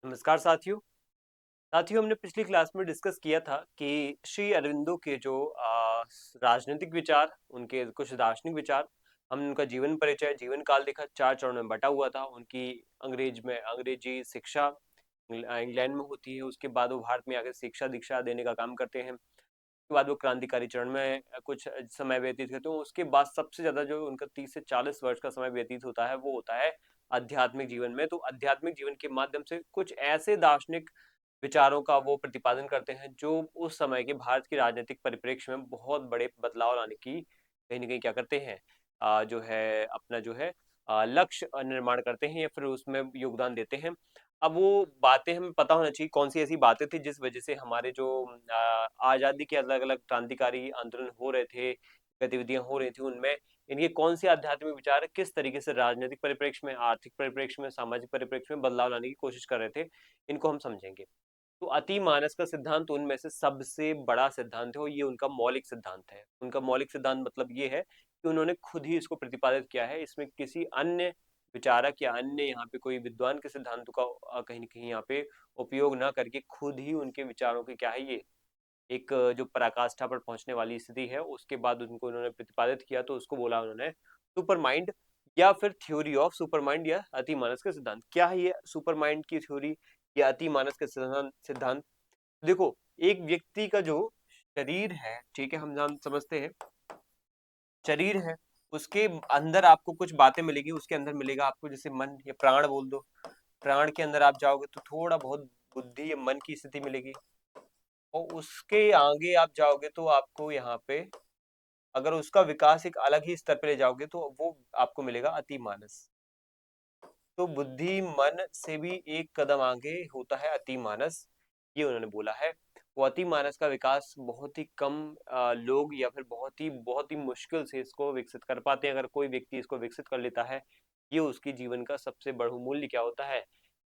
नमस्कार साथियों। साथियों, हमने पिछली क्लास में डिस्कस किया था कि श्री अरविंदो के जो राजनीतिक विचार, उनके कुछ दार्शनिक विचार, हमने उनका जीवन परिचय, जीवन काल देखा, 4 चरणों में बटा हुआ था। उनकी अंग्रेजी शिक्षा इंग्लैंड में होती है, उसके बाद वो भारत में आकर शिक्षा दीक्षा देने का काम करते हैं। उसके बाद वो क्रांतिकारी चरण में कुछ समय व्यतीत करते हैं। उसके बाद सबसे ज्यादा जो उनका 30 से 40 वर्ष का समय व्यतीत होता है वो होता है आध्यात्मिक जीवन में। तो आध्यात्मिक जीवन के माध्यम से कुछ ऐसे दार्शनिक विचारों का वो प्रतिपादन करते हैं जो उस समय के भारत की राजनीतिक परिप्रेक्ष्य में बहुत बड़े बदलाव लाने की कहीं ना कहीं क्या करते हैं, जो है अपना जो है लक्ष्य निर्माण करते हैं या फिर उसमें योगदान देते हैं। अब वो बातें हमें पता होना चाहिए कौन सी ऐसी बातें थी जिस वजह से हमारे जो आजादी के अलग अलग क्रांतिकारी आंदोलन हो रहे थे, गतिविधियां हो रही थी, उनमें इनके कौन से आध्यात्मिक विचार किस तरीके से राजनीतिक परिप्रेक्ष्य में, आर्थिक परिप्रेक्ष्य में, सामाजिक परिप्रेक्ष्य में बदलाव लाने की कोशिश कर रहे थे, इनको हम समझेंगे। तो अति मानस का सिद्धांत उनमें से सबसे बड़ा सिद्धांत है और ये उनका मौलिक सिद्धांत है। उनका मौलिक सिद्धांत मतलब ये है कि उन्होंने खुद ही इसको प्रतिपादित किया है। इसमें किसी अन्य विचारक या अन्य यहाँ पे कोई विद्वान के सिद्धांतों का कहीं ना कहीं यहाँ पे उपयोग ना करके खुद ही उनके विचारों की क्या है ये एक जो पराकाष्ठा पर पहुंचने वाली स्थिति है, उसके बाद उनको उन्होंने प्रतिपादित किया तो उसको बोला उन्होंने सुपर माइंड या फिर थ्योरी ऑफ सुपर माइंड या अति मानस का सिद्धांत। क्या है ये सुपर माइंड की थ्योरी या अति मानस का सिद्धांत? देखो, एक व्यक्ति का जो शरीर है, ठीक है, हम जान समझते हैं शरीर है, उसके अंदर आपको कुछ बातें मिलेगी, उसके अंदर मिलेगा आपको जैसे मन या प्राण बोल दो। प्राण के अंदर आप जाओगे तो थोड़ा बहुत बुद्धि या मन की स्थिति मिलेगी और उसके आगे आप जाओगे तो आपको यहाँ पे अगर उसका विकास एक अलग ही स्तर पे ले जाओगे तो वो आपको मिलेगा अति मानस। तो बुद्धि मन से भी एक कदम आगे होता है अति मानस, ये उन्होंने बोला है। वो अति मानस का विकास बहुत ही कम लोग या फिर बहुत ही मुश्किल से इसको विकसित कर पाते हैं। अगर कोई व्यक्ति इसको विकसित कर लेता है, ये उसकी जीवन का सबसे बहुमूल्य क्या होता है,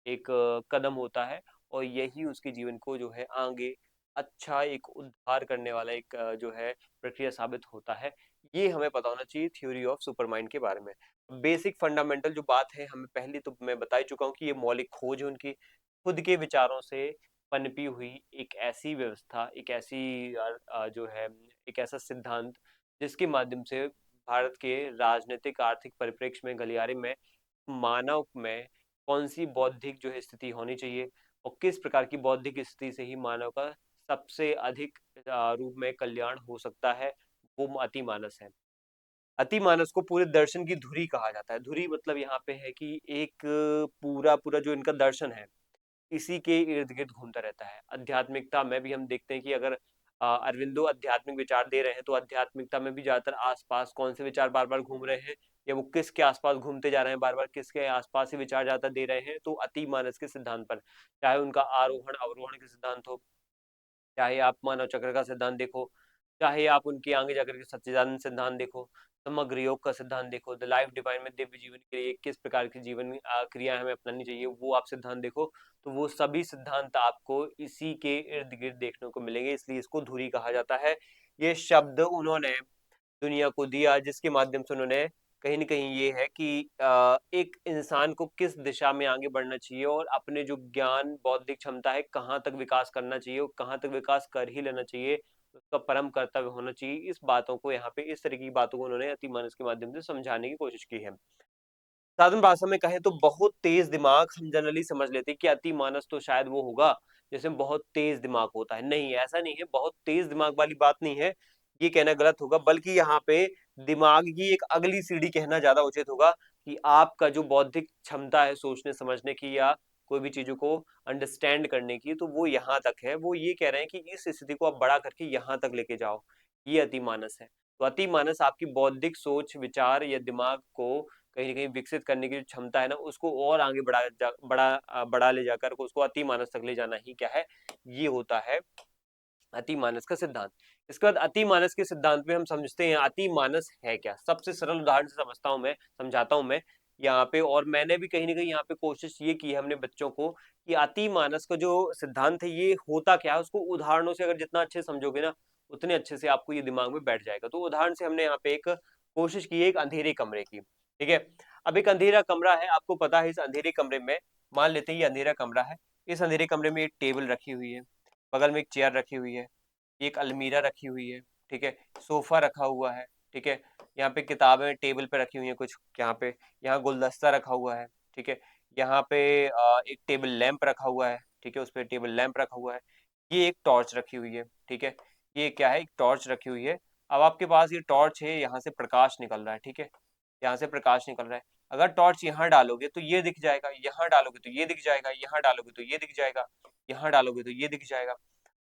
एक कदम होता है और यही उसके जीवन को जो है आगे अच्छा एक उद्धार करने वाला एक जो है प्रक्रिया साबित होता है। ये हमें पता होना चाहिए थ्योरी ऑफ सुपर माइंड के बारे में। बेसिक फंडामेंटल जो बात है हमें पहले तो मैं बता ही चुका हूँ कि ये मौलिक खोज है उनकी, खुद के विचारों से पनपी हुई एक ऐसी व्यवस्था, एक ऐसी जो है एक ऐसा सिद्धांत जिसके माध्यम से भारत के राजनीतिक आर्थिक परिप्रेक्ष्य में, गलियारे में, मानव में कौन सी बौद्धिक जो है स्थिति होनी चाहिए और किस प्रकार की बौद्धिक स्थिति से ही मानव का सबसे अधिक रूप में कल्याण हो सकता है, वो अति मानस है। अति मानस को पूरे दर्शन की धुरी कहा जाता है। धुरी मतलब यहाँ पे है कि एक पूरा पूरा जो इनका दर्शन है इसी के इर्द गिर्द घूमता रहता है। आध्यात्मिकता में भी हम देखते हैं कि अगर अरविंदो आध्यात्मिक विचार दे रहे हैं तो आध्यात्मिकता में भी ज्यादातर आसपास कौन से विचार बार बार घूम रहे हैं या वो किसके आसपास घूमते जा रहे हैं, बार बार किसके आसपास ही विचार ज्यादा दे रहे हैं, तो अति मानस के सिद्धांत पर। चाहे उनका आरोहण अवरोहण के सिद्धांत हो, चाहे आप मानव चक्र का सिद्धांत देखो, चाहे आप उनके आगे जाकर के सच्चिदानंद सिद्धांत देखो, समग्र योग का सिद्धांत देखो, द लाइफ डिवाइन में दिव्य जीवन के लिए किस प्रकार की जीवन क्रिया हमें अपनानी चाहिए, वो आप सिद्धांत देखो, तो वो सभी सिद्धांत आपको इसी के इर्द गिर्द देखने को मिलेंगे। इसलिए इसको धुरी कहा जाता है। ये शब्द उन्होंने दुनिया को दिया जिसके माध्यम से उन्होंने कहीं न कहीं ये है कि एक इंसान को किस दिशा में आगे बढ़ना चाहिए और अपने जो ज्ञान, बौद्धिक क्षमता है, कहाँ तक विकास करना चाहिए और कहाँ तक विकास कर ही लेना चाहिए, उसका परम कर्तव्य होना चाहिए। इस बातों को यहाँ पे इस तरह की बातों को उन्होंने अतिमानस के माध्यम से समझाने की कोशिश की है। साधारण भाषा में कहें तो बहुत तेज दिमाग हम जनरली समझ लेते हैं कि अति मानस तो शायद वो होगा जिसमें बहुत तेज दिमाग होता है। नहीं, ऐसा नहीं है, बहुत तेज दिमाग वाली बात नहीं है, ये कहना गलत होगा, बल्कि यहाँ पे दिमाग की एक अगली सीढ़ी कहना ज्यादा उचित होगा कि आपका जो बौद्धिक क्षमता है सोचने समझने की या कोई भी चीजों को अंडरस्टैंड करने की, तो वो यहाँ तक है। वो ये कह रहे हैं कि इस स्थिति को आप बड़ा करके यहाँ तक लेके जाओ, ये अति मानस है। तो अति मानस आपकी बौद्धिक सोच विचार या दिमाग को कहीं न कहीं विकसित करने की जो क्षमता है ना, उसको और आगे बढ़ा ले जाकर उसको अति मानस तक ले जाना ही क्या है, ये होता है अति मानस का सिद्धांत। इसके बाद अति मानस के सिद्धांत में हम समझते हैं अति मानस है क्या। सबसे सरल उदाहरण से समझता हूं मैं, समझाता हूं मैं यहाँ पे, और मैंने भी कहीं ना कहीं यहाँ पे कोशिश ये की है हमने बच्चों को कि अति मानस का जो सिद्धांत है ये होता क्या है, उसको उदाहरणों से अगर जितना अच्छे समझोगे ना उतने अच्छे से आपको ये दिमाग में बैठ जाएगा। तो उदाहरण से हमने यहाँ पे एक कोशिश की है एक अंधेरे कमरे की, ठीक है। अब एक अंधेरा कमरा है, आपको पता है इस अंधेरे कमरे में मान लेते हैं ये अंधेरा कमरा है, इस अंधेरे कमरे में एक टेबल रखी हुई है, बगल में एक चेयर रखी हुई है, एक अलमीरा रखी हुई है, ठीक है, सोफा रखा हुआ है, ठीक है, यहाँ पे किताबें टेबल पे रखी हुई हैं कुछ, यहाँ गुलदस्ता रखा हुआ है, ठीक है, यहाँ पे एक टेबल लैंप रखा हुआ है, ठीक है, उस पे टेबल लैंप रखा हुआ है, ये एक टॉर्च रखी हुई है, ठीक है, ये क्या है, एक टॉर्च रखी हुई है। अब आपके पास ये टॉर्च है, यहाँ से प्रकाश निकल रहा है, ठीक है, यहाँ से प्रकाश निकल रहा है। अगर टॉर्च यहाँ डालोगे तो ये दिख जाएगा, यहाँ डालोगे तो ये दिख जाएगा, यहाँ डालोगे तो ये दिख जाएगा, यहाँ डालोगे तो ये दिख जाएगा।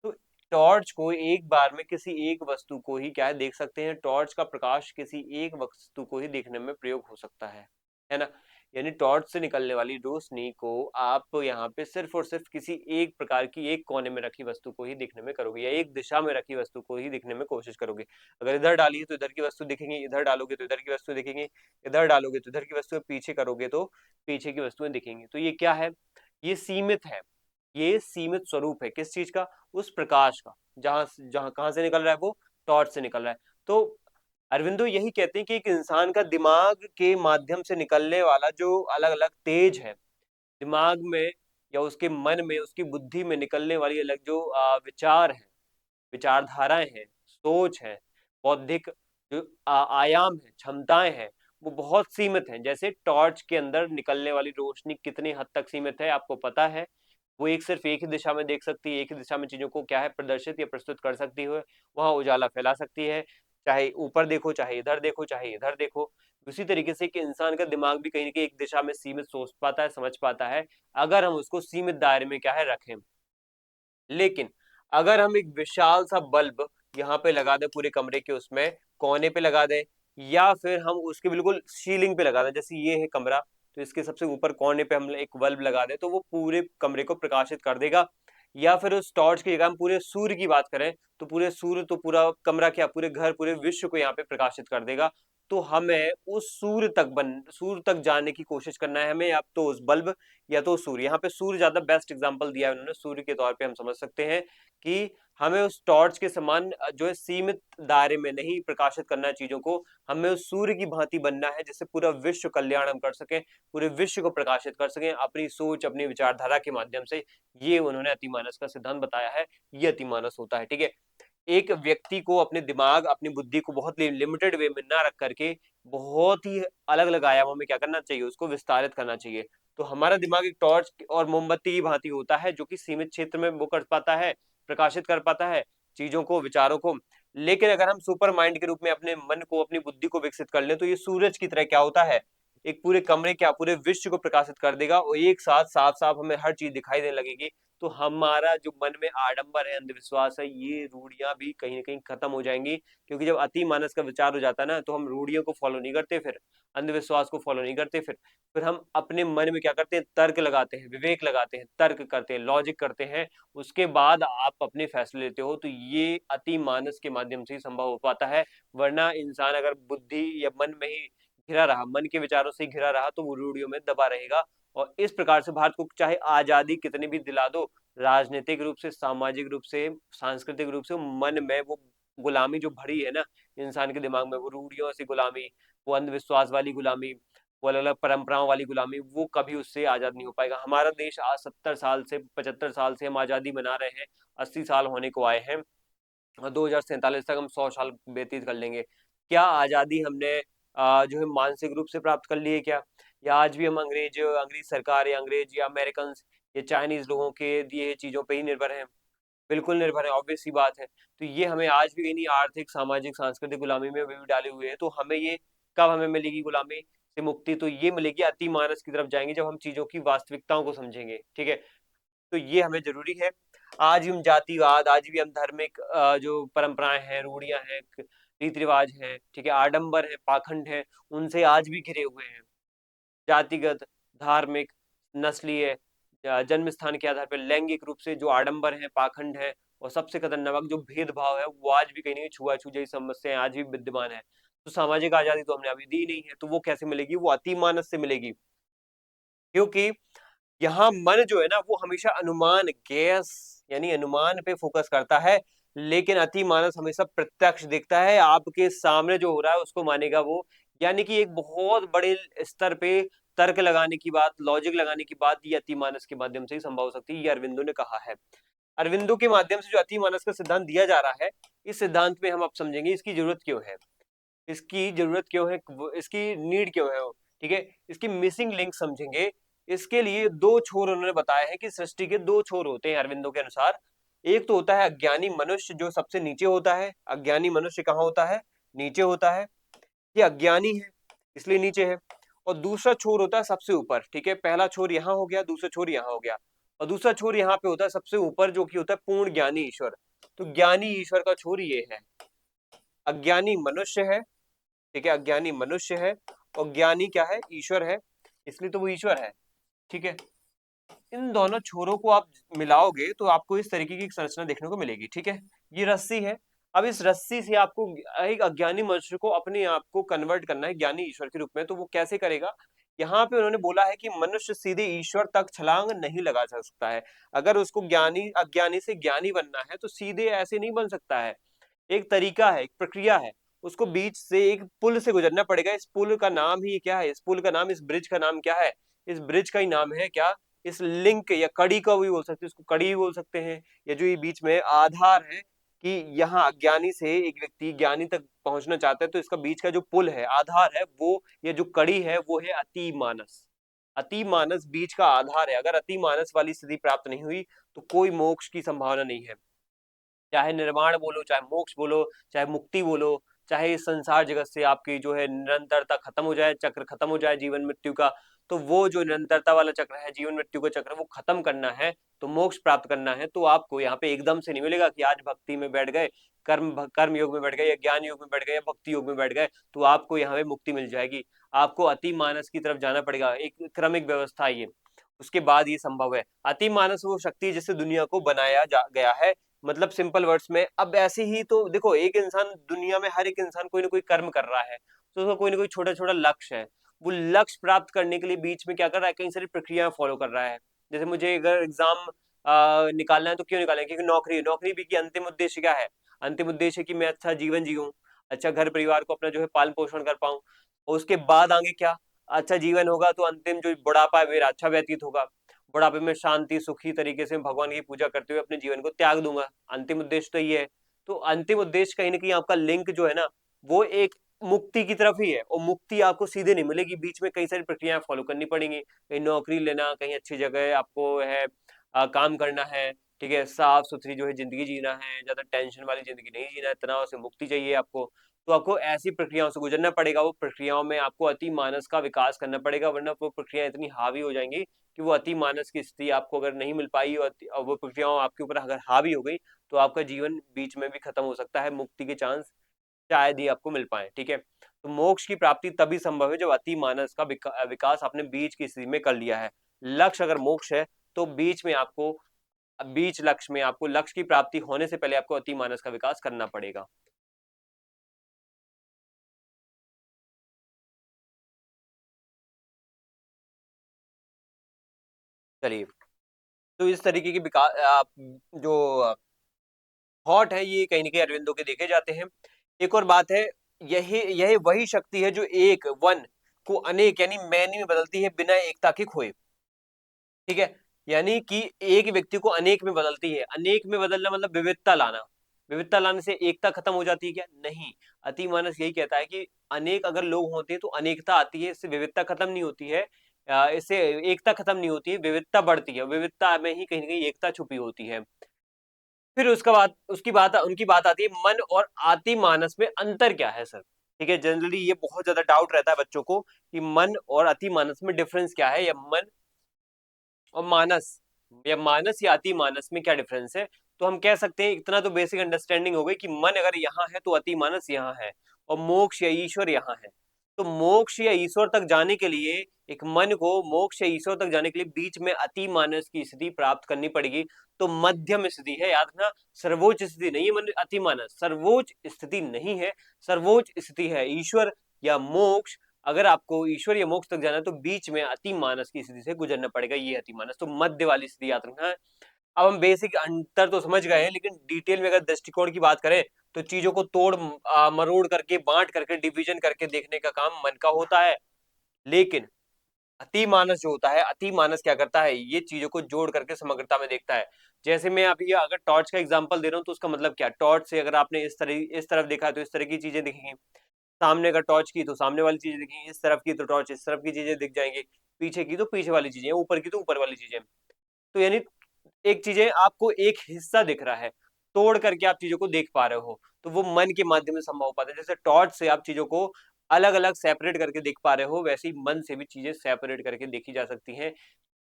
तो टॉर्च को एक बार में किसी एक वस्तु को ही क्या है देख सकते हैं, टॉर्च का प्रकाश किसी एक वस्तु को ही देखने में प्रयोग हो सकता है ना। यानी टॉर्च से निकलने वाली रोशनी को आप यहाँ पे सिर्फ और सिर्फ किसी एक प्रकार की एक कोने में रखी वस्तु को ही देखने में करोगे, या एक दिशा में रखी वस्तु को ही देखने में कोशिश करोगे। अगर इधर डालिए तो इधर की वस्तु दिखेंगी, इधर डालोगे तो इधर की वस्तु दिखेंगी, इधर डालोगे तो इधर की वस्तु, पीछे करोगे तो पीछे की वस्तुएं दिखेंगी। तो ये क्या है, ये सीमित है, ये सीमित स्वरूप है किस चीज का, उस प्रकाश का, जहां जहां कहां से निकल रहा है, वो टॉर्च से निकल रहा है। तो अरविंदो यही कहते हैं कि एक इंसान का दिमाग के माध्यम से निकलने वाला जो अलग अलग तेज है, दिमाग में या उसके मन में, उसकी बुद्धि में निकलने वाली अलग जो विचार है, विचारधाराएं हैं, सोच है, बौद्धिक जो आयाम है, क्षमताएं हैं, वो बहुत सीमित हैं। जैसे टॉर्च के अंदर निकलने वाली रोशनी कितनी हद तक सीमित है आपको पता है, वो एक सिर्फ एक ही दिशा में देख सकती है, एक ही दिशा में चीजों को क्या है प्रदर्शित या प्रस्तुत कर सकती है, वहां उजाला फैला सकती है, चाहे ऊपर देखो, चाहे इधर देखो, चाहे इधर देखो। उसी तरीके से कि इंसान का दिमाग भी कहीं ना कहीं एक दिशा में सीमित सोच पाता है, समझ पाता है, अगर हम उसको सीमित दायरे में क्या है रखें। लेकिन अगर हम एक विशाल सा बल्ब यहाँ पे लगा दें पूरे कमरे के उसमें कोने पे लगा दें, या फिर हम उसके बिल्कुल सीलिंग पे लगा दें, जैसे ये है कमरा, तो इसके सबसे ऊपर कोने पे हम एक बल्ब लगा दें तो वो पूरे कमरे को प्रकाशित कर देगा। या फिर उस टॉर्च की जगह हम पूरे सूर्य की बात करें तो पूरे सूर्य तो पूरा कमरा क्या, पूरे घर, पूरे विश्व को यहाँ पे प्रकाशित कर देगा। तो हमें उस सूर्य तक जाने की कोशिश करना है हमें, या तो उस बल्ब या तो सूर्य। यहाँ पे सूर्य ज्यादा बेस्ट एग्जांपल दिया है उन्होंने, सूर्य के तौर पे हम समझ सकते हैं कि हमें उस टॉर्च के समान जो है सीमित दायरे में नहीं प्रकाशित करना है चीजों को, हमें उस सूर्य की भांति बनना है जिससे पूरा विश्व कल्याण हम कर सकें, पूरे विश्व को प्रकाशित कर सकें अपनी सोच, अपनी विचारधारा के माध्यम से। ये उन्होंने अतिमानस का सिद्धांत बताया है, ये अतिमानस होता है, ठीक है। एक व्यक्ति को अपने दिमाग, अपनी बुद्धि को बहुत लिमिटेड वे में ना रख करके बहुत ही अलग अलग आयामों में क्या करना चाहिए, उसको विस्तारित करना चाहिए। तो हमारा दिमाग एक टॉर्च और मोमबत्ती की भांति होता है जो कि सीमित क्षेत्र में वो कर पाता है, प्रकाशित कर पाता है चीजों को, विचारों को। लेकिन अगर हम सुपर माइंड के रूप में अपने मन को, अपनी बुद्धि को विकसित कर लें तो ये सूरज की तरह क्या होता है, एक पूरे कमरे, क्या पूरे विश्व को प्रकाशित कर देगा, और एक साथ साफ साफ हमें हर चीज दिखाई देने लगेगी। तो हमारा जो मन में आडंबर है, अंधविश्वास है, ये रूढ़ियां भी कहीं ना कहीं खत्म हो जाएंगी। क्योंकि जब अति मानस का विचार हो जाता है ना, तो हम रूढ़ियों को फॉलो नहीं करते, फिर अंधविश्वास को फॉलो नहीं करते, फिर हम अपने मन में क्या करते हैं, तर्क लगाते हैं, विवेक लगाते हैं, तर्क करते हैं, लॉजिक करते हैं, उसके बाद आप अपने फैसले लेते हो। तो ये अति मानस के माध्यम से ही संभव हो पाता है। वरना इंसान अगर बुद्धि या मन में ही घिरा रहा, मन के विचारों से घिरा रहा, तो वो रूढ़ियों में दबा रहेगा। और इस प्रकार से भारत को चाहे आजादी कितनी भी दिला दो, राजनीतिक रूप से, सामाजिक रूप से, सांस्कृतिक रूप से, मन में वो गुलामी जो भरी है ना इंसान के दिमाग में, वो रूढ़ियों से गुलामी, वो अंधविश्वास वाली गुलामी, वो अलग अलग परंपराओं वाली गुलामी, वो कभी उससे आजाद नहीं हो पाएगा। हमारा देश आज 70 साल से, 75 साल से हम आजादी मना रहे हैं, 80 साल होने को आए हैं, और 2047 तक हम 100 साल व्यतीत कर लेंगे। क्या आजादी हमने जो है मानसिक रूप से प्राप्त कर ली है क्या, या आज भी हम अंग्रेज सरकार या अंग्रेज या अमेरिकन या चाइनीज लोगों के दिए चीजों पे ही निर्भर हैं? बिल्कुल निर्भर है, ऑब्वियस सी बात है। तो ये हमें आज भी इन्हीं आर्थिक, सामाजिक, सांस्कृतिक गुलामी में भी डाले हुए हैं। तो हमें ये कब हमें मिलेगी गुलामी से मुक्ति, तो ये मिलेगी अति मानस की तरफ जाएंगे जब हम चीजों की वास्तविकताओं को समझेंगे, ठीक है। तो ये हमें जरूरी है। आज भी हम जातिवाद, आज भी हम धार्मिक जो परंपराएं हैं, रूढ़ियां हैं, रीति रिवाज हैं, ठीक है, आडंबर है, पाखंड है, उनसे आज भी घिरे हुए हैं। जातिगत, धार्मिक, नस्लीय, जन्म स्थान के आधार पर लैंगिक रूप से जो आडंबर है, पाखंड है, और सबसे खतरनाक जो भेदभाव है, वो आज भी कहीं नहीं, छुआछूत जैसी समस्याएं आज भी विद्यमान है। तो सामाजिक आजादी तो हमने अभी दी नहीं है, तो वो कैसे मिलेगी, वो अति मानस से मिलेगी। क्योंकि यहाँ मन जो है ना, वो हमेशा अनुमान, गैस, यानी अनुमान पे फोकस करता है। लेकिन अति मानस हमेशा प्रत्यक्ष दिखता है, आपके सामने जो हो रहा है उसको मानेगा वो। यानी कि एक बहुत बड़े स्तर पे तर्क लगाने की बात, लॉजिक लगाने की बात ये अतिमानस के माध्यम से ही संभव हो सकती है, ये अरविंदो ने कहा है। अरविंदो के माध्यम से जो अतिमानस का सिद्धांत दिया जा रहा है, इस सिद्धांत में हम अब समझेंगे इसकी जरूरत क्यों है, इसकी जरूरत क्यों है, इसकी नीड क्यों है, ठीक है, इसकी मिसिंग लिंक समझेंगे। इसके लिए दो छोर उन्होंने बताया है कि सृष्टि के दो छोर होते हैं अरविंदो के अनुसार। एक तो होता है अज्ञानी मनुष्य, जो सबसे नीचे होता है। अज्ञानी मनुष्य कहाँ होता है? नीचे होता है, ये अज्ञानी है इसलिए नीचे है। और दूसरा छोर होता है सबसे ऊपर, ठीक है, पहला छोर यहाँ हो गया, दूसरा छोर यहाँ हो गया, और दूसरा छोर यहाँ पे होता है सबसे ऊपर, जो कि होता है पूर्ण ज्ञानी ईश्वर। तो ज्ञानी ईश्वर का छोर ये है, अज्ञानी मनुष्य है, ठीक है, अज्ञानी मनुष्य है, और ज्ञानी क्या है? ईश्वर है, इसलिए तो वो ईश्वर है, ठीक है। इन दोनों छोरों को आप मिलाओगे तो आपको इस तरीके की संरचना देखने को मिलेगी, ठीक है। ये रस्सी है, अब इस रस्सी से आपको एक अज्ञानी मनुष्य को अपने आप को कन्वर्ट करना है ज्ञानी ईश्वर के रूप में, तो वो कैसे करेगा? यहाँ पे उन्होंने बोला है कि मनुष्य सीधे ईश्वर तक छलांग नहीं लगा सकता है। अगर उसको ज्ञानी अज्ञानी से ज्ञानी बनना है तो सीधे ऐसे नहीं बन सकता है, एक तरीका है, एक प्रक्रिया है। उसको बीच से एक पुल से गुजरना पड़ेगा। इस पुल का नाम ही क्या है? इस पुल का नाम, इस ब्रिज का नाम क्या है? इस ब्रिज का ही नाम है क्या? इस लिंक या कड़ी का भी बोल सकते हैं, इसको कड़ी भी बोल सकते हैं, या जो ये बीच में आधार है कि यहाँ अज्ञानी से एक व्यक्ति ज्ञानी तक पहुंचना चाहता है, तो इसका बीच का जो पुल है, आधार है वो, ये जो कड़ी है वो है अतिमानस। अतिमानस बीच का आधार है। अगर अतिमानस वाली स्थिति प्राप्त नहीं हुई तो कोई मोक्ष की संभावना नहीं है। चाहे निर्वाण बोलो, चाहे मोक्ष बोलो, चाहे मुक्ति बोलो, चाहे इस संसार जगत से आपकी जो है निरंतरता खत्म हो जाए, चक्र खत्म हो जाए जीवन मृत्यु का, तो वो जो निरंतरता वाला चक्र है, जीवन मृत्यु का चक्र, वो खत्म करना है, तो मोक्ष प्राप्त करना है, तो आपको यहाँ पे एकदम से नहीं मिलेगा कि आज भक्ति में बैठ गए, कर्म योग में बैठ गए, या ज्ञान योग में बैठ गए, या भक्ति योग में बैठ गए तो आपको यहाँ पे मुक्ति मिल जाएगी। आपको अति मानस की तरफ जाना पड़ेगा, एक क्रमिक व्यवस्था है ये, उसके बाद ये संभव है। अति मानस वो शक्ति है जिससे दुनिया को बनाया गया है। मतलब सिंपल वर्ड्स में, अब ऐसे ही तो देखो, एक इंसान दुनिया में, हर एक इंसान कोई ना कोई कर्म कर रहा है, तो उसका कोई ना कोई छोटा छोटा लक्ष्य है। वो लक्ष्य प्राप्त करने के लिए बीच में क्या कर रहा है? कई सारी प्रक्रिया फॉलो कर रहा है। जैसे मुझे अगर एग्जाम निकालना है तो क्यों निकालना है? क्योंकि नौकरी, नौकरी भी की अंतिम उद्देश्य क्या है? अंतिम उद्देश्य है कि मैं अच्छा जीवन जीऊँ, अच्छा घर परिवार को अपना जो है पालन पोषण कर पाऊं, और उसके बाद आगे क्या? अच्छा जीवन होगा तो अंतिम जो बुढ़ापा है मेरा अच्छा व्यतीत होगा, बुढ़ापे में शांति सुखी तरीके से भगवान की पूजा करते हुए अपने जीवन को त्याग दूंगा। अंतिम उद्देश्य तो ये है। तो अंतिम उद्देश्य कहीं ना कहीं आपका लिंक जो है ना, वो एक मुक्ति की तरफ ही है, और मुक्ति आपको सीधे नहीं मिलेगी, बीच में कई सारी प्रक्रियाएं फॉलो करनी पड़ेंगी। कहीं नौकरी लेना, कहीं अच्छी जगह आपको है काम करना है, ठीक है, साफ सुथरी जो है जिंदगी जीना है, ज्यादा टेंशन वाली जिंदगी नहीं जीना है, तनाव से मुक्ति चाहिए आपको, तो आपको ऐसी प्रक्रियाओं से गुजरना पड़ेगा। वो प्रक्रियाओं में आपको अति मानस का विकास करना पड़ेगा, वरना वो प्रक्रिया इतनी हावी हो जाएंगी कि वो अति मानस की स्थिति आपको अगर नहीं मिल पाई, और वो प्रक्रियाओं आपके ऊपर अगर हावी हो गई, तो आपका जीवन बीच में भी खत्म हो सकता है, मुक्ति के चांस शायद ही आपको मिल पाए, ठीक है। तो मोक्ष की प्राप्ति तभी संभव है जब अति मानस का विकास आपने बीच की स्थिति में कर लिया है। लक्ष्य अगर मोक्ष है तो बीच में आपको, बीच लक्ष्य में आपको, लक्ष्य की प्राप्ति होने से पहले आपको अति मानस का विकास करना पड़ेगा। चलिए, तो इस तरीके के विकास जो थॉट है, ये कहीं ना कहीं अरविंदो के देखे जाते हैं। एक और बात है, यही यही वही शक्ति है जो एक वन को अनेक यानी मैनी में बदलती है बिना एकता के खोए, ठीक है। यानी कि एक व्यक्ति को अनेक में बदलती है। अनेक में बदलना मतलब विविधता लाना। विविधता लाने से एकता खत्म हो जाती है क्या? नहीं। अतिमानस यही कहता है कि अनेक अगर लोग होते हैं तो अनेकता आती है, इससे विविधता खत्म नहीं होती है, इससे एकता खत्म नहीं होती है, विविधता बढ़ती है, विविधता में ही कहीं ना कहीं एकता छुपी होती है। फिर उसका बात उसकी बात उनकी बात आती है मन और अतिमानस में अंतर क्या है सर, ठीक है। जनरली ये बहुत ज्यादा डाउट रहता है बच्चों को कि मन और अतिमानस में डिफरेंस क्या है, या मन और मानस, या अति मानस में क्या डिफरेंस है। तो हम कह सकते हैं, इतना तो बेसिक अंडरस्टैंडिंग हो गई कि मन अगर यहाँ है तो अति मानस यहाँ है, और मोक्ष या ईश्वर यहाँ है। तो मोक्ष या ईश्वर तक जाने के लिए, एक मन को मोक्ष या ईश्वर तक जाने के लिए बीच में अति मानस की स्थिति प्राप्त करनी पड़ेगी। तो मध्यम स्थिति है, याद रखना, सर्वोच्च स्थिति नहीं है। मन अति मानस सर्वोच्च स्थिति नहीं है, सर्वोच्च स्थिति है ईश्वर या मोक्ष। अगर आपको ईश्वर या मोक्ष तक जाना है तो बीच में अति मानस की स्थिति से गुजरना पड़ेगा, ये अति मानस। तो मध्य वाली स्थिति याद रखना है। अब हम बेसिक अंतर तो समझ गए हैं, लेकिन डिटेल में अगर दृष्टिकोण की बात करें तो चीजों को तोड़ मरोड़ करके, बांट करके, डिवीजन करके देखने का काम मन का होता है। लेकिन अति मानस जो होता है, अति मानस क्या करता है, ये चीजों को जोड़ करके समग्रता में देखता है। जैसे मैं अभी अगर टॉर्च का एग्जांपल दे रहा हूँ तो उसका मतलब क्या, टॉर्च से अगर आपने इस तरफ देखा है तो इस तरह की चीजें दिखेंगी, सामने अगर टॉर्च की तो सामने वाली चीजें दिखेंगी, इस तरफ की तो टॉर्च इस तरफ की चीजें दिख जाएंगी, पीछे की तो पीछे वाली चीजें, ऊपर की तो ऊपर वाली चीजें। तो यानी एक चीजें आपको एक हिस्सा दिख रहा है, तोड़ करके आप चीजों को देख पा रहे हो, तो वो मन के माध्यम से संभव हो पाता है। जैसे टॉर्च से आप चीजों को अलग अलग सेपरेट करके देख पा रहे हो, वैसे ही मन से भी चीजें सेपरेट करके देखी जा सकती हैं,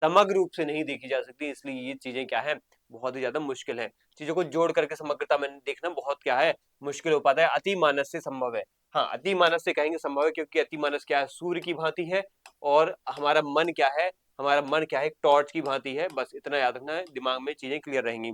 समग्र रूप से नहीं देखी जा सकती। इसलिए ये चीजें क्या है, बहुत ही ज्यादा मुश्किल है। चीजों को जोड़ करके समग्रता में देखना बहुत क्या है, मुश्किल हो पाता है। अति मानस से संभव है। हाँ, अति मानस से कहेंगे संभव है, क्योंकि अति मानस क्या है, सूर्य की भांति है, और हमारा मन क्या है, हमारा मन क्या है, एक टॉर्च की भांति है। बस इतना याद रखना है, दिमाग में चीजें क्लियर रहेंगी।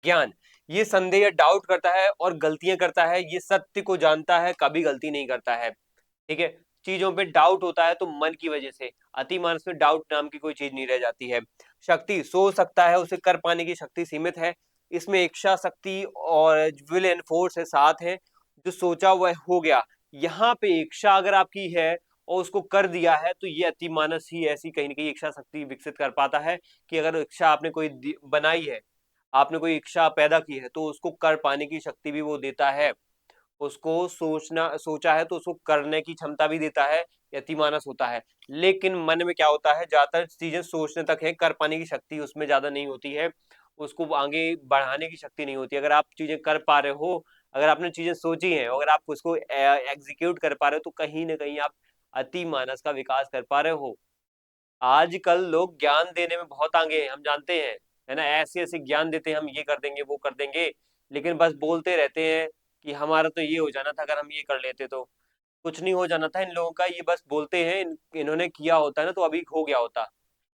ज्ञान, ये संदेह या डाउट करता है और गलतियां करता है, ये सत्य को जानता है, कभी गलती नहीं करता है। ठीक है, चीजों पे डाउट होता है तो मन की वजह से, अति मानस में डाउट नाम की कोई चीज नहीं रह जाती है। शक्ति, सोच सकता है, उसे कर पाने की शक्ति सीमित है। इसमें इच्छा शक्ति और विल एंड फोर्स है, साथ है। जो सोचा वह हो गया, यहाँ पे इच्छा अगर आपकी है और उसको कर दिया है, तो ये अति मानस ही ऐसी कहीं ना कहीं इच्छा शक्ति विकसित कर पाता है कि अगर इच्छा आपने कोई बनाई है, आपने कोई इच्छा पैदा की है, तो उसको कर पाने की शक्ति भी वो देता है। उसको सोचा है तो उसको करने की क्षमता भी देता है, यतिमानस होता है। लेकिन मन में क्या होता है, ज्यादातर चीजें सोचने तक है, कर पाने की शक्ति उसमें ज्यादा नहीं होती है, उसको आगे बढ़ाने की शक्ति नहीं होती। अगर आप चीजें कर पा रहे हो, अगर आपने चीजें सोची हैं, अगर आप उसको एग्जीक्यूट कर पा रहे हो, तो कहीं ना कहीं आप अति मानस का विकास कर पा रहे हो। आजकल लोग ज्ञान देने में बहुत आगे हैं, हम जानते हैं, है ना, ऐसे ऐसे ज्ञान देते हैं, हम ये कर देंगे वो कर देंगे, लेकिन बस बोलते रहते हैं कि हमारा तो ये हो जाना था अगर हम ये कर लेते तो। कुछ नहीं हो जाना था इन लोगों का, ये बस बोलते हैं, इन्होंने किया होता है ना तो अभी हो गया होता,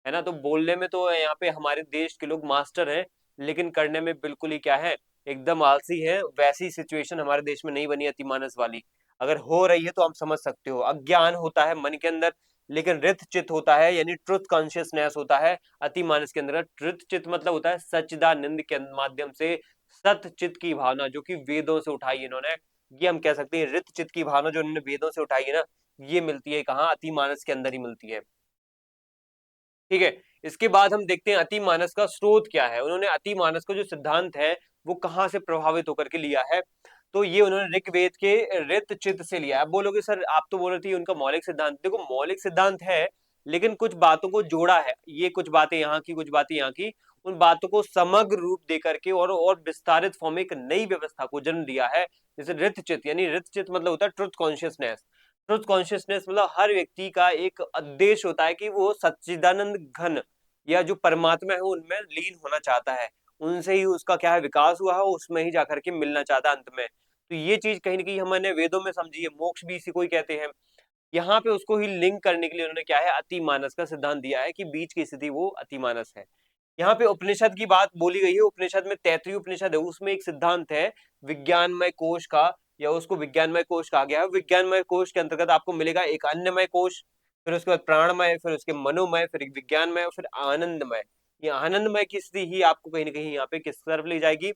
है ना। तो बोलने में तो यहाँ पे हमारे देश के लोग मास्टर हैं, लेकिन करने में बिल्कुल ही क्या है, एकदम आलसी है। वैसी सिचुएशन हमारे देश में नहीं बनी अतिमानस वाली, अगर हो रही है तो आप समझ सकते हो। अज्ञान होता है मन के अंदर, लेकिन रित चित होता है, यानी ट्रुथ कॉन्शियसनेस होता है अति मानस के अंदर। ट्रुथ चित मतलब होता है सच्चिदानंद के माध्यम से सत चित की भावना, जो कि वेदों से उठाई इन्होंने। ये हम कह सकते हैं रित चित की भावना जो इन्होंने वेदों से उठाई है ना, ये मिलती है कहाँ, अति मानस के अंदर ही मिलती है। ठीक है, इसके बाद हम देखते हैं अति मानस का स्रोत क्या है। उन्होंने अति मानस का जो सिद्धांत है वो कहाँ से प्रभावित होकर के लिया है, तो ये उन्होंने ऋग्वेद के ऋत चित से लिया है। अब बोलोगे सर आप तो बोल रहे थे उनका मौलिक सिद्धांत, देखो मौलिक सिद्धांत है, लेकिन कुछ बातों को जोड़ा है, ये कुछ बातें यहाँ की कुछ बातें यहाँ की, उन बातों को समग्र रूप दे करके और विस्तारित फॉर्म में एक नई व्यवस्था को जन्म दिया है। जैसे ऋत चित, यानी ऋत चित मतलब होता है ट्रुथ कॉन्शियसनेस। ट्रुथ कॉन्शियसनेस मतलब हर व्यक्ति का एक उद्देश्य होता है कि वो सच्चिदानंद घन या जो परमात्मा है उनमें लीन होना चाहता है, उनसे ही उसका क्या है विकास हुआ है, उसमें ही जाकर के मिलना चाहता है अंत में। तो ये चीज कहीं ना कहीं हमने वेदों में समझी है, मोक्ष भी इसी को ही कहते हैं। यहाँ पे उसको ही लिंक करने के लिए उन्होंने क्या है, अति मानस का सिद्धांत दिया है कि बीच की स्थिति वो अति मानस है। यहाँ पे उपनिषद की बात बोली गई है, उपनिषद में तैतृय उपनिषद है, उसमें एक सिद्धांत है विज्ञानमय कोश का, या उसको विज्ञानमय कोश कहा गया है। विज्ञानमय कोश के अंतर्गत आपको मिलेगा एक अन्नमय कोश, फिर उसके बाद प्राणमय, फिर उसके मनोमय, फिर एक विज्ञानमय, फिर आनंदमय। ये आनंदमय की स्थिति ही आपको कहीं ना कहीं यहाँ पे किस तरफ ले जाएगी,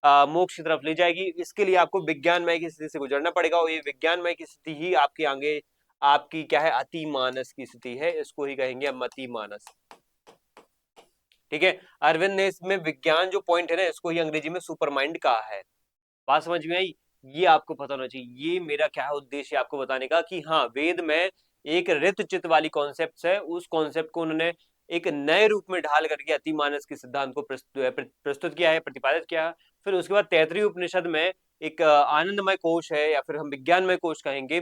मोक्ष की तरफ ले जाएगी। इसके लिए आपको विज्ञानमय की स्थिति से गुजरना पड़ेगा, और ये विज्ञानमय की स्थिति ही आपके आगे आपकी क्या है, अति मानस की स्थिति है, इसको ही कहेंगे हम अति मानस। ठीक है, अरविंद ने इसमें विज्ञान जो पॉइंट है ना, इसको ही अंग्रेजी में सुपर माइंड कहा है। बात समझ में आई, ये आपको पता होना चाहिए। ये मेरा क्या है उद्देश्य आपको बताने का कि हाँ, वेद में एक ऋत चित वाली कॉन्सेप्ट है, उस कॉन्सेप्ट को उन्होंने एक नए रूप में ढाल करके अतिमानस के सिद्धांत को प्रस्तुत किया है, प्रतिपादित किया है। फिर उसके बाद तैतृय उपनिषद में एक आनंदमय कोश है, या फिर हम विज्ञानमय कोश कहेंगे,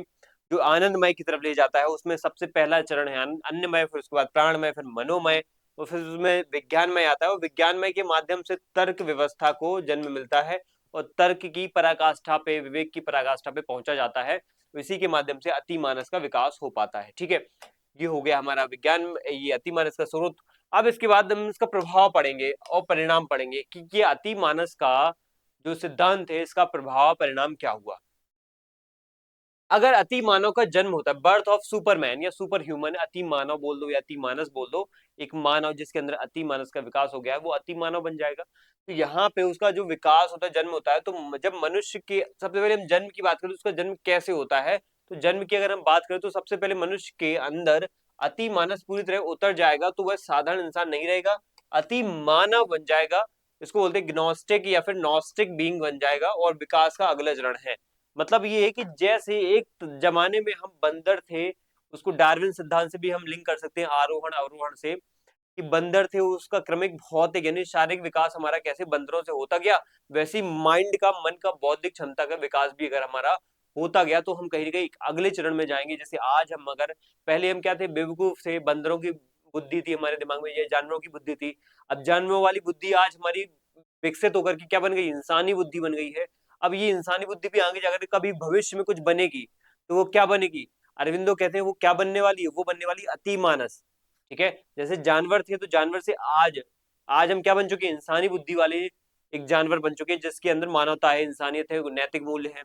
जो आनंदमय की तरफ ले जाता है। उसमें सबसे पहला चरण है अन्नमय, फिर उसके बाद प्राणमय, फिर मनोमय, और फिर उसमें विज्ञानमय आता है। और विज्ञानमय के माध्यम से तर्क व्यवस्था को जन्म मिलता है, और तर्क की पराकाष्ठा पे, विवेक की पराकाष्ठा पे पहुंचा जाता है। इसी के माध्यम से अतिमानस का विकास हो पाता है। ठीक है, ये हो गया हमारा विज्ञान, ये अतिमानस का स्रोत। अब इसके बाद हम इसका प्रभाव पढ़ेंगे और परिणाम पढ़ेंगे कि ये अतिमानस का जो सिद्धांत है, इसका प्रभाव परिणाम क्या हुआ। अगर अति मानव का जन्म होता है, बर्थ ऑफ सुपरमैन या सुपर ह्यूमन, अति मानव बोल दो या अति मानस बोल दो, एक मानव जिसके अंदर अति मानस का विकास हो गया है वो अति मानव बन जाएगा। तो यहाँ पे उसका जो विकास होता है, जन्म होता है, तो जब मनुष्य के, सबसे पहले हम जन्म की बात करें तो उसका जन्म कैसे होता है, तो जन्म की अगर हम बात करें तो सबसे पहले मनुष्य के अंदर अति मानस पूरी तरह उतर जाएगा तो वह साधारण इंसान नहीं रहेगा, अति मानव बन जाएगा। इसको बोलते हैं ग्नोस्टिक या फिर नॉस्टिक बीइंग बन जाएगा, और विकास का अगला चरण है। मतलब ये है कि जैसे एक जमाने में हम बंदर थे, उसको डार्विन सिद्धांत से भी हम लिंक कर सकते हैं, आरोहण अवरोहण से, कि बंदर थे उसका क्रमिक भौतिक यानी शारीरिक विकास हमारा कैसे बंदरों से होता गया, वैसे माइंड का, मन का, बौद्धिक क्षमता का विकास भी अगर हमारा होता गया तो हम कहीं ना कहीं अगले चरण में जाएंगे। जैसे आज हम अगर, पहले हम क्या थे, बेवकूफ थे, बंदरों की बुद्धि थी हमारे दिमाग में, ये जानवरों की बुद्धि थी। अब जानवरों वाली बुद्धि आज हमारी विकसित होकर के क्या बन गई, इंसानी बुद्धि बन गई है। अब ये इंसानी बुद्धि भी आगे जाकर कभी भविष्य में कुछ बनेगी तो वो क्या बनेगी, अरविंदो कहते हैं वो क्या बनने वाली है, वो बनने वाली अति मानस। ठीक है, जैसे जानवर थे तो जानवर से आज आज हम क्या बन चुके हैं, इंसानी बुद्धि वाले एक जानवर बन चुके हैं, जिसके अंदर मानवता है, इंसानियत है, नैतिक मूल्य है।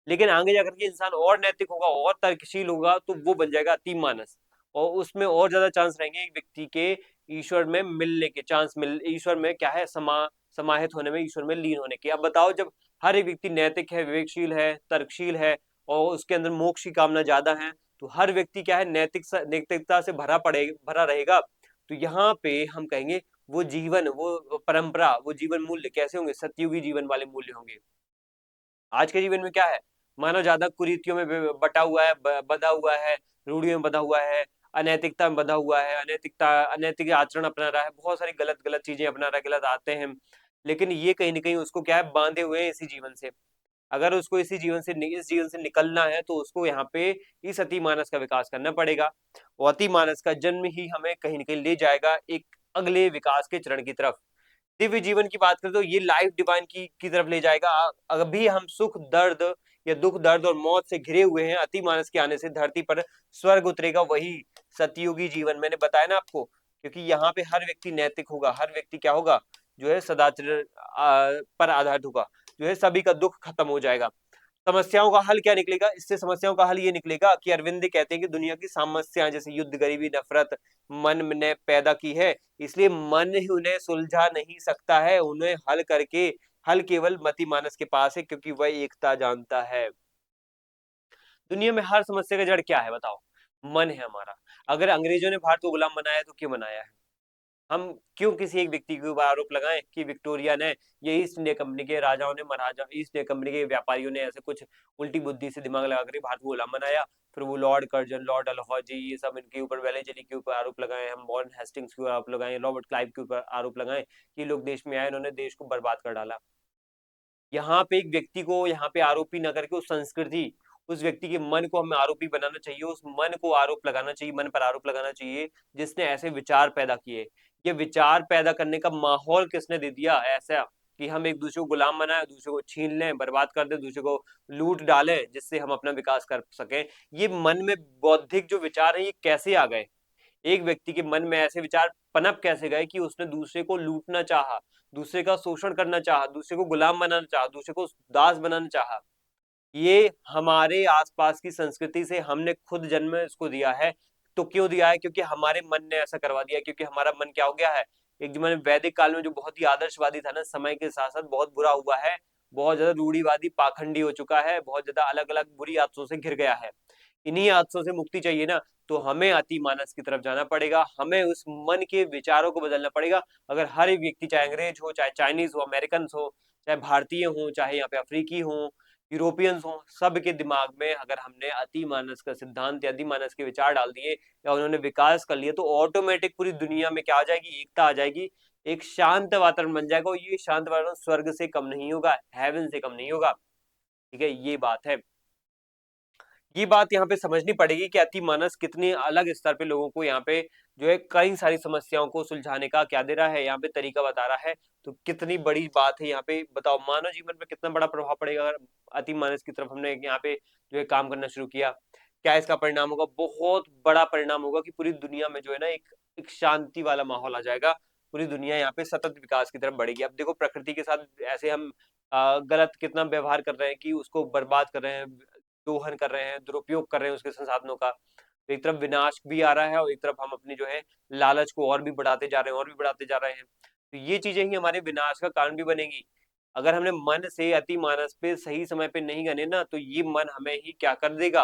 लेकिन आगे जाकर के इंसान और नैतिक होगा और तर्कशील होगा तो वो बन जाएगा अति मानस, और उसमें और ज्यादा चांस रहेंगे एक व्यक्ति के ईश्वर में मिलने के चांस, मिल ईश्वर में क्या है, समाहित होने में, ईश्वर में लीन होने के। अब बताओ, जब हर एक व्यक्ति नैतिक है, विवेकशील है, तर्कशील है, और उसके अंदर मोक्ष की कामना ज्यादा है, तो हर व्यक्ति क्या है, नैतिकता से भरा रहेगा। तो यहाँ पे हम कहेंगे वो जीवन, वो परंपरा, वो जीवन मूल्य कैसे होंगे, सतयुगी जीवन वाले मूल्य होंगे। आज के जीवन में क्या है, मानव ज्यादा कुरीतियों में बटा हुआ है, बधा हुआ है, रूढ़ियों में बधा हुआ है, अनैतिकता में बधा हुआ है, अनैतिक आचरण अपना रहा है, बहुत सारी गलत गलत चीजें अपना रहा है, गलत आते हैं। लेकिन ये कहीं ना कहीं उसको क्या है, बांधे हुए हैं इसी जीवन से। अगर उसको इस जीवन से निकलना है तो उसको यहाँ पे इस अति मानस का विकास करना पड़ेगा। और अति मानस का जन्म ही हमें कहीं ना कहीं ले जाएगा एक अगले विकास के चरण की तरफ। दिव्य जीवन की बात करें तो ये लाइफ डिवाइन की तरफ ले जाएगा। अभी हम सुख दर्द या दुख दर्द और मौत से घिरे हुए हैं, अति मानस के आने से धरती पर स्वर्ग उतरेगा, वही सतयुगी जीवन मैंने बताया ना आपको। क्योंकि यहाँ पे हर व्यक्ति नैतिक होगा, हर व्यक्ति क्या होगा, जो है सदाचार पर आधारित होगा, जो है सभी का दुख खत्म हो जाएगा। समस्याओं का हल क्या निकलेगा, इससे समस्याओं का हल ये निकलेगा कि अरविंद कहते हैं कि दुनिया की समस्या जैसे युद्ध, गरीबी, नफरत मन ने पैदा की है, इसलिए मन ही उन्हें सुलझा नहीं सकता है, उन्हें हल करके हल केवल मति मानस के पास है, क्योंकि वह एकता जानता है। दुनिया में हर समस्या का जड़ क्या है बताओ, मन है हमारा। अगर अंग्रेजों ने भारत को गुलाम बनाया तो क्यों बनाया है, हम क्यों किसी एक व्यक्ति के ऊपर आरोप लगाएं कि विक्टोरिया ने, ये ईस्ट इंडिया कंपनी के राजाओं ने, महाराजा ईस्ट इंडिया कंपनी के व्यापारियों ने ऐसे कुछ उल्टी बुद्धि से दिमाग लगा कर भारत को गुलाम बनाया। फिर वो लॉर्ड कर्जन, लॉर्ड डलहौजी, ये सब इनके ऊपर, वेलेजली के ऊपर आरोप लगाए, हम वॉरेन हेस्टिंग्स के ऊपर आरोप लगाए, रॉबर्ट क्लाइव के ऊपर आरोप लगाए कि लोग देश में आए, इन्होंने देश को बर्बाद कर डाला। यहाँ पे एक व्यक्ति को यहाँ पे आरोपी न करके उस संस्कृति, उस व्यक्ति के मन को हमें आरोपी बनाना चाहिए, उस मन को आरोप लगाना चाहिए, मन पर आरोप लगाना चाहिए जिसने ऐसे विचार पैदा किए। ये विचार पैदा करने का माहौल किसने दे दिया ऐसा कि हम एक दूसरे को गुलाम बनाए, दूसरे को छीन लें, बर्बाद कर दें, दूसरे को लूट डालें, जिससे हम अपना विकास कर सकें। ये मन में बौद्धिक जो विचार है ये कैसे आ गए, एक व्यक्ति के मन में ऐसे विचार पनप कैसे गए कि उसने दूसरे को लूटना चाहा, दूसरे का शोषण करना चाहा, दूसरे को गुलाम बनाना चाहा, दूसरे को दास बनाना चाहा। ये हमारे आसपास की संस्कृति से हमने खुद जन्म इसको दिया है। तो क्यों दिया है, क्योंकि हमारे मन ने ऐसा करवा दिया, क्योंकि हमारा मन क्या हो गया है, एक जमाने वैदिक काल में जो बहुत ही आदर्शवादी था ना, समय के साथ साथ बहुत बुरा हुआ है, बहुत ज्यादा रूढ़ीवादी पाखंडी हो चुका है, बहुत ज्यादा अलग अलग बुरी आदतों से घिर गया है। इन्हीं आदतों से मुक्ति चाहिए ना, तो हमें अति मानस की तरफ जाना पड़ेगा, हमें उस मन के विचारों को बदलना पड़ेगा। अगर हर एक व्यक्ति, चाहे अंग्रेज हो, चाहे चाइनीज हो, अमेरिकन हो, चाहे भारतीय हो, चाहे यहाँ पे अफ्रीकी हो, यूरोपियंस हो, सब के दिमाग में अगर हमने अति मानस का सिद्धांत या अति मानस के विचार डाल दिए या उन्होंने विकास कर लिए, तो ऑटोमेटिक पूरी दुनिया में क्या आ जाएगी, एकता आ जाएगी, एक शांत वातावरण बन जाएगा। और ये शांत वातावरण स्वर्ग से कम नहीं होगा, हेवन से कम नहीं होगा। ठीक है, ये बात है। ये बात यहाँ पे समझनी पड़ेगी कि अति मानस कितने अलग स्तर पे लोगों को यहाँ पे जो है कई सारी समस्याओं को सुलझाने का क्या दे रहा है, यहाँ पे तरीका बता रहा है। तो कितनी बड़ी बात है यहाँ पे, बताओ मानव जीवन पे कितना बड़ा प्रभाव पड़ेगा अगर अति मानस की तरफ हमने यहाँ पे जो है काम करना शुरू किया। क्या इसका परिणाम होगा, बहुत बड़ा परिणाम होगा कि पूरी दुनिया में जो है ना एक शांति वाला माहौल आ जाएगा, पूरी दुनिया यहाँ पे सतत विकास की तरफ बढ़ेगी। अब देखो प्रकृति के साथ ऐसे हम गलत कितना व्यवहार कर रहे हैं कि उसको बर्बाद कर रहे हैं, दोहन कर रहे हैं, दुरुपयोग कर रहे हैं उसके संसाधनों का। तो एक तरफ विनाश भी आ रहा है और एक तरफ हम अपनी जो है लालच को और भी बढ़ाते जा रहे हैं, और भी बढ़ाते जा रहे हैं। तो ये चीजें ही हमारे विनाश का कारण भी बनेगी। अगर हमने मन से अति मानस पे सही समय पे नहीं गने ना, तो ये मन हमें ही क्या कर देगा,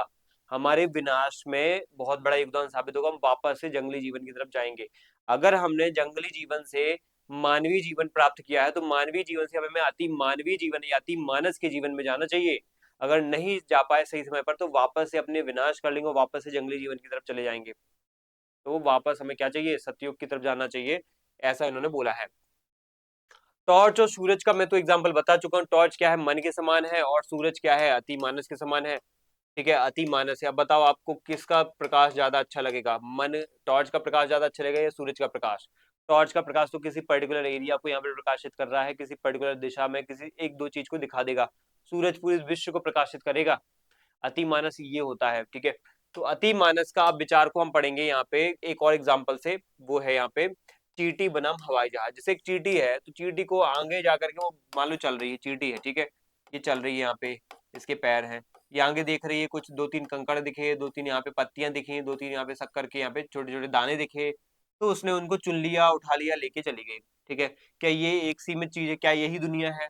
हमारे विनाश में बहुत बड़ा योगदान साबित होगा। हम वापस से जंगली जीवन की तरफ जाएंगे। अगर हमने जंगली जीवन से मानवीय जीवन प्राप्त किया है तो मानवीय जीवन से हमें अति मानवीय जीवन या अति मानस के जीवन में जाना चाहिए। अगर नहीं जा पाए सही समय पर तो वापस से अपने विनाश कर लेंगे और वापस से जंगली जीवन की तरफ चले जाएंगे। तो वापस हमें क्या चाहिए, सतयुग की तरफ जाना चाहिए, ऐसा इन्होंने बोला है। टॉर्च और सूरज का मैं तो एग्जाम्पल बता चुका हूँ। टॉर्च क्या है, मन के समान है, और सूरज क्या है, अति मानस के समान है। ठीक है, अति मानस है। अब बताओ आपको किसका प्रकाश ज्यादा अच्छा लगेगा, मन टॉर्च का प्रकाश ज्यादा अच्छा लगेगा या सूरज का प्रकाश? टॉर्च का प्रकाश तो किसी पर्टिकुलर एरिया को यहाँ पे प्रकाशित कर रहा है, किसी पर्टिकुलर दिशा में किसी एक दो चीज को दिखा देगा। सूरज पूरे विश्व को प्रकाशित करेगा। अति मानस ये होता है। ठीक है, तो अति मानस का विचार को हम पढ़ेंगे यहाँ पे एक और एग्जाम्पल से। वो है यहाँ पे चींटी बनाम हवाई जहाज। जैसे एक चींटी है तो चींटी को आगे जाकर के वो मान लो चल रही है, चींटी है, ठीक है, ये चल रही है, यहाँ पे इसके पैर हैं, ये आगे देख रही है, कुछ दो तीन कंकड़ दिखे, दो तीन यहाँ पे पत्तियां दिखी, दो तीन यहाँ पे शक्कर के यहाँ पे छोटे छोटे दाने दिखे, तो उसने उनको चुन लिया, उठा लिया, लेके चली गई। ठीक है, क्या ये एक सीमित चीज है? क्या यही दुनिया है?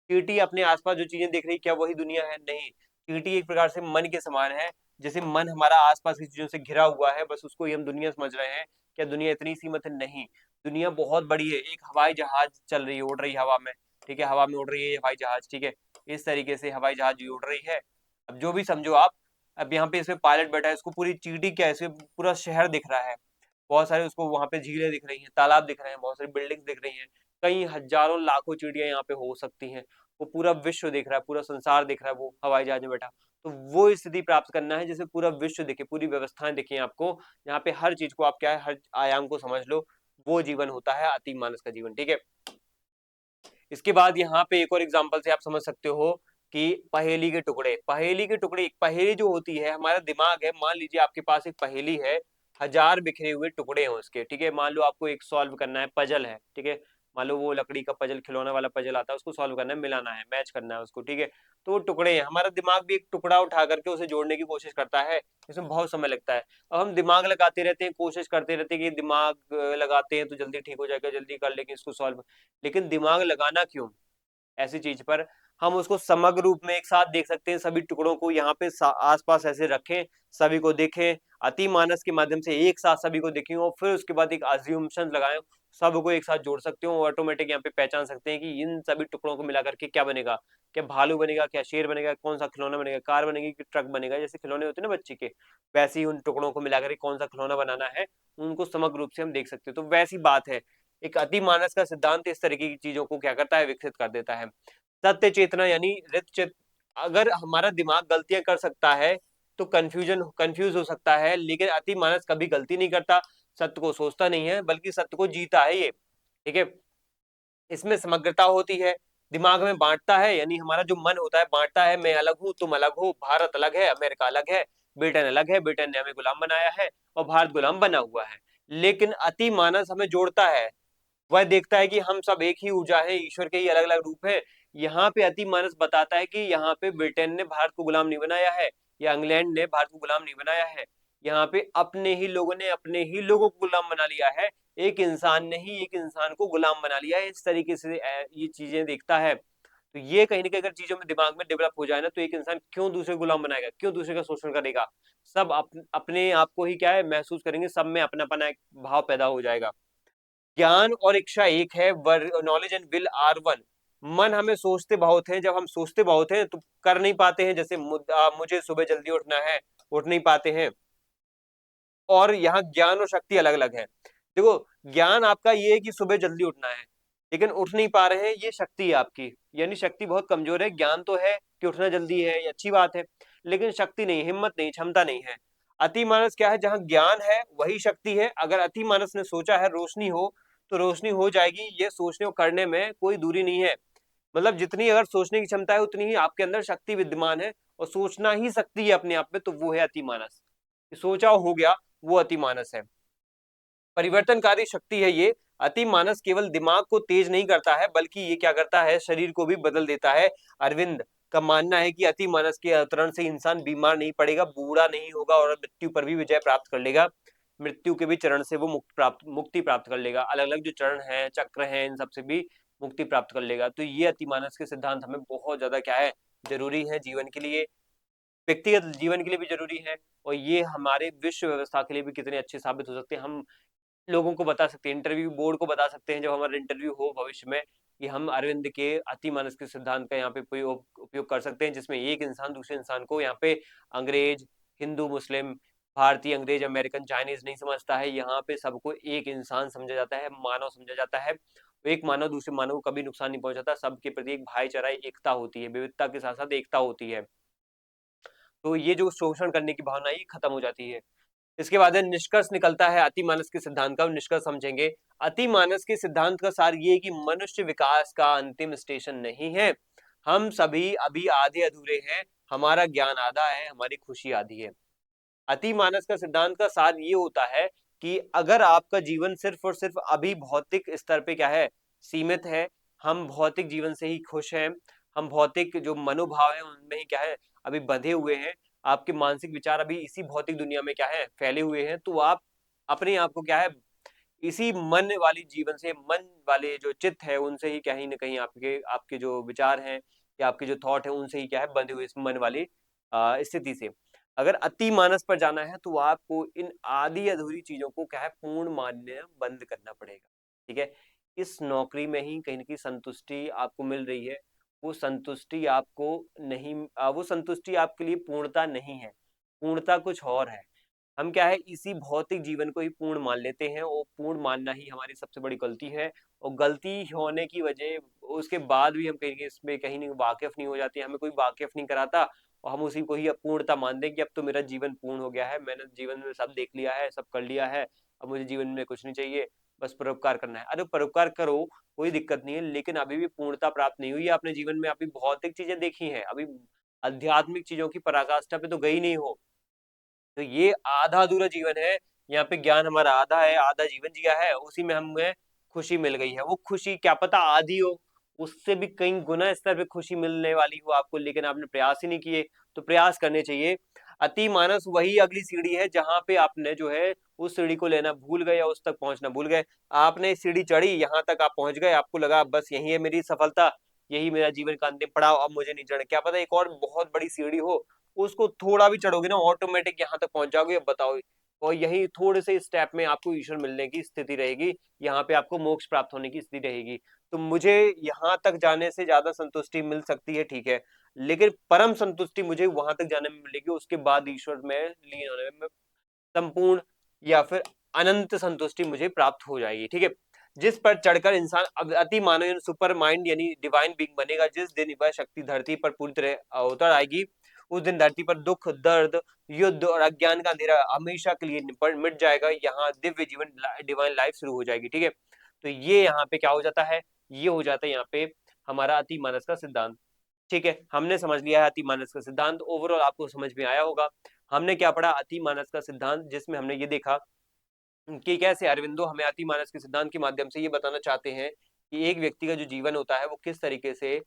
चींटी अपने आसपास जो चीजें देख रही है, क्या वही दुनिया है? नहीं। चींटी एक प्रकार से मन के समान है। जैसे मन हमारा आसपास की चीजों से घिरा हुआ है, बस उसको ही हम दुनिया समझ रहे हैं। क्या दुनिया इतनी सीमित है? नहीं, दुनिया बहुत बड़ी है। एक हवाई जहाज चल रही है, उड़ रही है हवा में। ठीक है, हवा में उड़ रही है ये हवाई जहाज। ठीक है, इस तरीके से हवाई जहाज उड़ रही है। अब जो भी समझो आप। अब यहाँ पे इसमें पायलट बैठा है, इसको पूरी चींटी क्या है, इसमें पूरा शहर दिख रहा है, बहुत सारे उसको वहां पे झीलें दिख रही हैं, तालाब दिख रहे हैं, बहुत सारी बिल्डिंग्स दिख रही हैं, कई हजारों लाखों चिड़िया यहाँ पे हो सकती हैं। वो पूरा विश्व देख रहा है, पूरा संसार देख रहा है वो हवाई जहाज में बैठा। तो वो स्थिति प्राप्त करना है जिसमें पूरा विश्व दिखे, पूरी व्यवस्थाएं दिखे आपको, यहाँ पे हर चीज को आप क्या है, हर आयाम को समझ लो। वो जीवन होता है अति मानस का जीवन। ठीक है, इसके बाद यहाँ पे एक और एग्जाम्पल से आप समझ सकते हो कि पहेली के टुकड़े। पहेली के टुकड़े, एक पहेली जो होती है, हमारा दिमाग है, मान लीजिए आपके पास एक पहेली है, हजार बिखरे हुए टुकड़े हैं उसके। ठीक है, मान लो आपको एक सॉल्व करना है, पजल है। ठीक है, मान लो वो लकड़ी का पजल, खिलौना वाला पजल आता है, उसको सॉल्व करना है, मिलाना है, मैच करना है उसको। ठीक है, तो वो टुकड़े हैं, हमारा दिमाग भी एक टुकड़ा उठा करके उसे जोड़ने की कोशिश करता है, इसमें बहुत समय लगता है। अब हम दिमाग लगाते रहते हैं, कोशिश करते रहते हैं कि दिमाग लगाते हैं तो जल्दी ठीक हो जाएगा, जल्दी कर लेंगे इसको सॉल्व। लेकिन दिमाग लगाना क्यों ऐसी चीज पर? हम उसको समग्र रूप में एक साथ देख सकते हैं, सभी टुकड़ों को यहाँ पे आसपास ऐसे रखें, सभी को देखें, अति मानस के माध्यम से एक साथ सभी को देखें, और फिर उसके बाद एक अज्यूमशन लगाएं, सबको एक साथ जोड़ सकते हो, ऑटोमेटिक यहाँ पे पहचान सकते हैं कि इन सभी टुकड़ों को मिला करके क्या बनेगा। क्या भालू बनेगा, क्या शेर बनेगा, कौन सा खिलौना बनेगा, कार बनेगी कि ट्रक बनेगा? जैसे खिलौने होते हैं ना बच्चे के, वैसे ही उन टुकड़ों को मिलाकर कौन सा खिलौना बनाना है, उनको समग्र रूप से हम देख सकते हैं। तो वैसी बात है, एक अति मानस का सिद्धांत इस तरीके की चीजों को क्या करता है, विकसित कर देता है। सत्य चेतना यानी रित चेत, अगर हमारा दिमाग गलतियां कर सकता है तो कंफ्यूज हो सकता है, लेकिन अति मानस कभी गलती नहीं करता, सत्य को सोचता नहीं है, बल्कि सत्य को जीता है ये। ठीक है, इसमें समग्रता होती है, दिमाग में बांटता है, यानी हमारा जो मन होता है बांटता है, मैं अलग हूं, तुम अलग हो, भारत अलग है, अमेरिका अलग है, ब्रिटेन अलग है, ब्रिटेन ने हमें गुलाम बनाया है और भारत गुलाम बना हुआ है। लेकिन अति मानस हमें जोड़ता है, वह देखता है कि हम सब एक ही ऊर्जा है, ईश्वर के ही अलग अलग रूप है। यहाँ पे अति मानस बताता है कि यहाँ पे ब्रिटेन ने भारत को गुलाम नहीं बनाया है, या इंग्लैंड ने भारत को गुलाम नहीं बनाया है, यहाँ पे अपने ही लोगों ने अपने ही लोगों को गुलाम बना लिया है, एक इंसान ने ही एक इंसान को गुलाम बना लिया है। इस तरीके से ये चीजें देखता है। तो ये कहीं ना कहीं अगर चीजों में दिमाग में डेवलप हो जाए ना, तो एक इंसान क्यों दूसरे को गुलाम बनाएगा, क्यों दूसरे का शोषण करेगा? सब अपने आप को ही क्या है महसूस करेंगे, सब में अपनापन एक भाव पैदा हो जाएगा। ज्ञान और इच्छा एक है, knowledge and will are one. मन हमें सोचते बहुत हैं, जब हम सोचते बहुत हैं तो कर नहीं पाते हैं। जैसे मुझे सुबह जल्दी उठना है, उठ नहीं पाते हैं। और यहाँ ज्ञान और शक्ति अलग अलग है। देखो, ज्ञान आपका ये है कि सुबह जल्दी उठना है, लेकिन उठ नहीं पा रहे हैं, ये शक्ति है आपकी, यानी शक्ति बहुत कमजोर है। ज्ञान तो है कि उठना जल्दी है, ये अच्छी बात है, लेकिन शक्ति नहीं, हिम्मत नहीं, क्षमता नहीं है। अति मानस क्या है, जहां ज्ञान है वही शक्ति है। अगर अति मानस ने सोचा है रोशनी हो, तो रोशनी हो जाएगी। ये सोचने और करने में कोई दूरी नहीं है। मतलब जितनी अगर सोचने की क्षमता है उतनी ही आपके अंदर शक्ति विद्यमान है, और सोचना ही शक्ति है अपने आप में, तो वो है अति मानस। सोचा हो गया, वो अति मानस है, परिवर्तनकारी शक्ति है ये। अति मानस केवल दिमाग को तेज नहीं करता है, बल्कि ये क्या करता है, शरीर को भी बदल देता है। अरविंद का मानना है कि अति मानस के अवतरण से इंसान बीमार नहीं पड़ेगा, बूढ़ा नहीं होगा, और मृत्यु पर भी विजय प्राप्त कर लेगा। मृत्यु के भी चरण से वो मुक्ति प्राप्त कर लेगा। अलग अलग जो चरण है, चक्र है, इन सबसे भी मुक्ति प्राप्त कर लेगा। तो ये अति मानस के सिद्धांत हमें बहुत ज्यादा क्या है, जरूरी है जीवन के लिए। व्यक्तिगत जीवन के लिए भी जरूरी है, और ये हमारे विश्व व्यवस्था के लिए भी कितने अच्छे साबित हो सकते हैं। हम लोगों को बता सकते हैं, इंटरव्यू बोर्ड को बता सकते हैं जब हमारा इंटरव्यू हो भविष्य में, कि हम अरविंद के अतिमानस के सिद्धांत का यहाँ पे उपयोग कर सकते हैं, जिसमें एक इंसान दूसरे इंसान को यहाँ पे अंग्रेज, हिंदू, मुस्लिम, भारतीय, अंग्रेज, अमेरिकन, चाइनीज नहीं समझता है। यहाँ पे सबको एक इंसान समझा जाता है, मानव समझा जाता है। एक मानव दूसरे मानव को कभी नुकसान नहीं पहुंचाता, सबके प्रति एक भाईचारा, एकता होती है, विविधता के साथ साथ एकता होती है। तो ये जो शोषण करने की भावना है ये खत्म हो जाती है। इसके बाद निष्कर्ष निकलता है अतिमानस के सिद्धांत का, निष्कर्ष समझेंगे। अतिमानस के सिद्धांत का सार ये है कि मनुष्य विकास का अंतिम स्टेशन नहीं है, हम सभी अभी आधे अधूरे हैं, हमारा ज्ञान आधा है, हमारी खुशी आधी है। अतिमानस का सिद्धांत का सार ये होता है कि अगर आपका जीवन सिर्फ और सिर्फ अभी भौतिक स्तर पे क्या है, सीमित है, हम भौतिक जीवन से ही खुश हैं, हम भौतिक जो मनोभाव है उनमें ही क्या है अभी बंधे हुए हैं, आपके मानसिक विचार अभी इसी भौतिक दुनिया में क्या है फैले हुए हैं, तो आप अपने आप को क्या है इसी मन वाली जीवन से, मन वाले जो चित्त है उनसे ही कहीं ना कहीं आपके आपके जो विचार हैं या आपके जो थॉट है उनसे ही क्या है बंधे हुए इस मन वाली स्थिति से। अगर अति मानस पर जाना है तो आपको इन आधी अधूरी चीजों को क्या है पूर्ण मानना बंद करना पड़ेगा। ठीक है, इस नौकरी में ही कहीं ना कहीं संतुष्टि आपको मिल रही है, वो संतुष्टि आपको नहीं, वो संतुष्टि आपके लिए पूर्णता नहीं है, पूर्णता कुछ और है। हम क्या है इसी भौतिक जीवन को ही पूर्ण मान लेते हैं, और पूर्ण मानना ही हमारी सबसे बड़ी गलती है। और गलती होने की वजह उसके बाद भी हम कहीं इसमें कहीं नहीं वाकिफ नहीं हो जाते, हमें कोई वाकिफ नहीं कराता, और हम उसी को ही अपूर्णता मान दें कि अब तो मेरा जीवन पूर्ण हो गया है, मैंने जीवन में सब देख लिया है, सब कर लिया है, अब मुझे जीवन में कुछ नहीं चाहिए, बस परोपकार करना है। अरे परोपकार करो, कोई दिक्कत नहीं है, लेकिन अभी भी पूर्णता प्राप्त नहीं हुई है आपने जीवन में, अभी भौतिक चीजें देखी हैं, अभी आध्यात्मिक चीजों की पराकाष्ठा पे तो गई नहीं हो। तो ये आधा अधूरा जीवन है, यहाँ पे ज्ञान हमारा आधा है, आधा जीवन जिया है, उसी में हमें खुशी मिल गई है। वो खुशी क्या पता आधी हो, उससे भी कई गुना स्तर पे खुशी मिलने वाली हो आपको, लेकिन आपने प्रयास ही नहीं किए। तो प्रयास करने चाहिए। अति मानस वही अगली सीढ़ी है जहां पे आपने जो है उस सीढ़ी को लेना भूल गए या उस तक पहुंचना भूल गए। आपने सीढ़ी चढ़ी, यहाँ तक आप पहुंच गए, आपको लगा बस यही है मेरी सफलता, यही मेरा जीवन का अंतिम पड़ाव, अब मुझे नहीं चढ़ना। क्या पता एक और बहुत बड़ी सीढ़ी हो, उसको थोड़ा भी चढ़ोगे ना ऑटोमेटिक यहाँ तक पहुंच जाओगे। अब बताओ, और यही थोड़े से स्टेप में आपको ईश्वर मिलने की स्थिति रहेगी, यहाँ पे आपको मोक्ष प्राप्त होने की स्थिति रहेगी। तो मुझे यहाँ तक जाने से ज्यादा संतुष्टि मिल सकती है, ठीक है, लेकिन परम संतुष्टि मुझे वहां तक जाने में मिलेगी, उसके बाद ईश्वर में लीन होने में संपूर्ण या फिर अनंत संतुष्टि मुझे प्राप्त हो जाएगी। ठीक है, जिस पर चढ़कर इंसान अब अति मानव सुपर माइंड यानी डिवाइन बीइंग बनेगा, जिस दिन वह शक्ति धरती पर पूरी तरह उतर आएगी, उस दिन धरती पर दुख, दर्द, युद्ध और अज्ञान का अंधेरा हमेशा के लिए मिट जाएगा, यहाँ दिव्य जीवन डिवाइन लाइफ शुरू हो जाएगी। ठीक है, तो ये यहाँ पे क्या हो जाता है, ये हो जाता है यहाँ पे हमारा अति मानस का सिद्धांत। ठीक है, हमने समझ लिया है अति मानस का सिद्धांत, ओवरऑल आपको समझ में आया होगा। हमने क्या पढ़ा, अति मानस का सिद्धांत, जिसमें हमने ये देखा कि कैसे अरविंदो हमें अति मानस के सिद्धांत के माध्यम से ये बताना चाहते हैं कि एक व्यक्ति का जो जीवन होता है वो किस तरीके से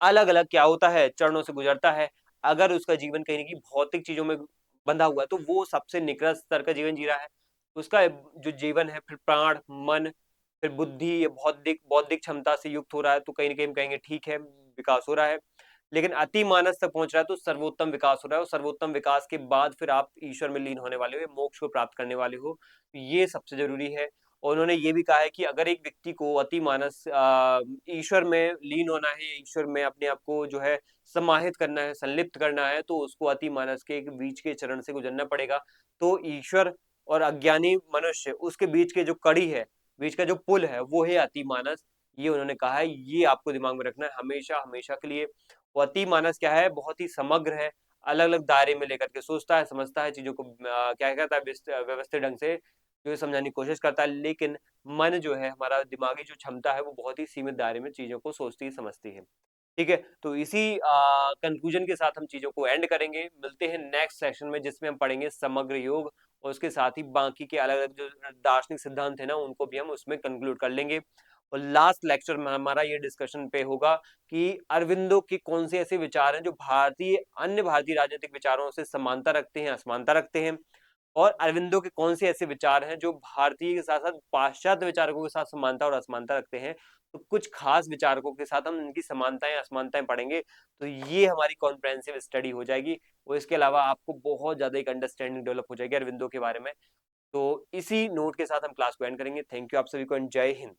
अलग अलग क्या होता है चरणों से गुजरता है। अगर उसका जीवन कहीं ना कहीं भौतिक चीजों में बंधा हुआ है तो वो सबसे निकृष्ट स्तर का जीवन जी रहा है। उसका जो जीवन है फिर प्राण, मन, फिर बुद्धि, ये बौद्धिक बौद्धिक क्षमता से युक्त हो रहा है, तो कहीं ना कहीं हम कहेंगे ठीक है विकास हो रहा है। लेकिन अति मानस तक पहुंच रहा है तो सर्वोत्तम विकास हो रहा है, और सर्वोत्तम विकास के बाद फिर आप ईश्वर में लीन होने वाले हो, मोक्ष को प्राप्त करने वाले हो। ये सबसे जरूरी है। और उन्होंने ये भी कहा है कि अगर एक व्यक्ति को अति मानस ईश्वर में लीन होना है, ईश्वर में अपने आप को जो है समाहित करना है, संलिप्त करना है, तो उसको अति मानस के एक बीच के चरण से गुजरना पड़ेगा। तो ईश्वर और अज्ञानी मनुष्य उसके बीच के जो कड़ी है, बीच का जो पुल है, वो है अति मानस। ये उन्होंने कहा है, ये आपको दिमाग में रखना है हमेशा हमेशा के लिए। वो अति मानस क्या है, बहुत ही समग्र है, अलग अलग दायरे में लेकर के सोचता है, समझता है चीजों को, क्या कहता है व्यवस्थित ढंग से जो है समझाने की कोशिश करता है। लेकिन मन जो है हमारा दिमागी जो क्षमता है वो बहुत ही सीमित दायरे में चीजों को सोचती समझती है। ठीक है, तो इसी कंक्लूजन के साथ हम चीजों को एंड करेंगे। मिलते हैं नेक्स्ट सेशन में जिसमें हम पढ़ेंगे समग्र योग, और उसके साथ ही बाकी के अलग अलग जो दार्शनिक सिद्धांत है ना उनको भी हम उसमें कंक्लूड कर लेंगे। और लास्ट लेक्चर में हमारा ये डिस्कशन पे होगा कि अरविंदो के कौन से ऐसे विचार हैं जो भारतीय अन्य भारतीय राजनीतिक विचारों से समानता रखते हैं, असमानता रखते हैं, और अरविंदो के कौन से ऐसे विचार हैं जो भारतीय के साथ साथ पाश्चात्य विचारकों के साथ समानता और असमानता रखते हैं। तो कुछ खास विचारकों के साथ हम इनकी समानताएं असमानताएं पढ़ेंगे, तो ये हमारी कॉम्प्रहेंसिव स्टडी हो जाएगी। और इसके अलावा आपको बहुत ज्यादा एक अंडरस्टैंडिंग डेवलप हो जाएगी अरविंदो के बारे में। तो इसी नोट के साथ हम क्लास को एंड करेंगे। थैंक यू आप सभी को, एंड जय हिंद।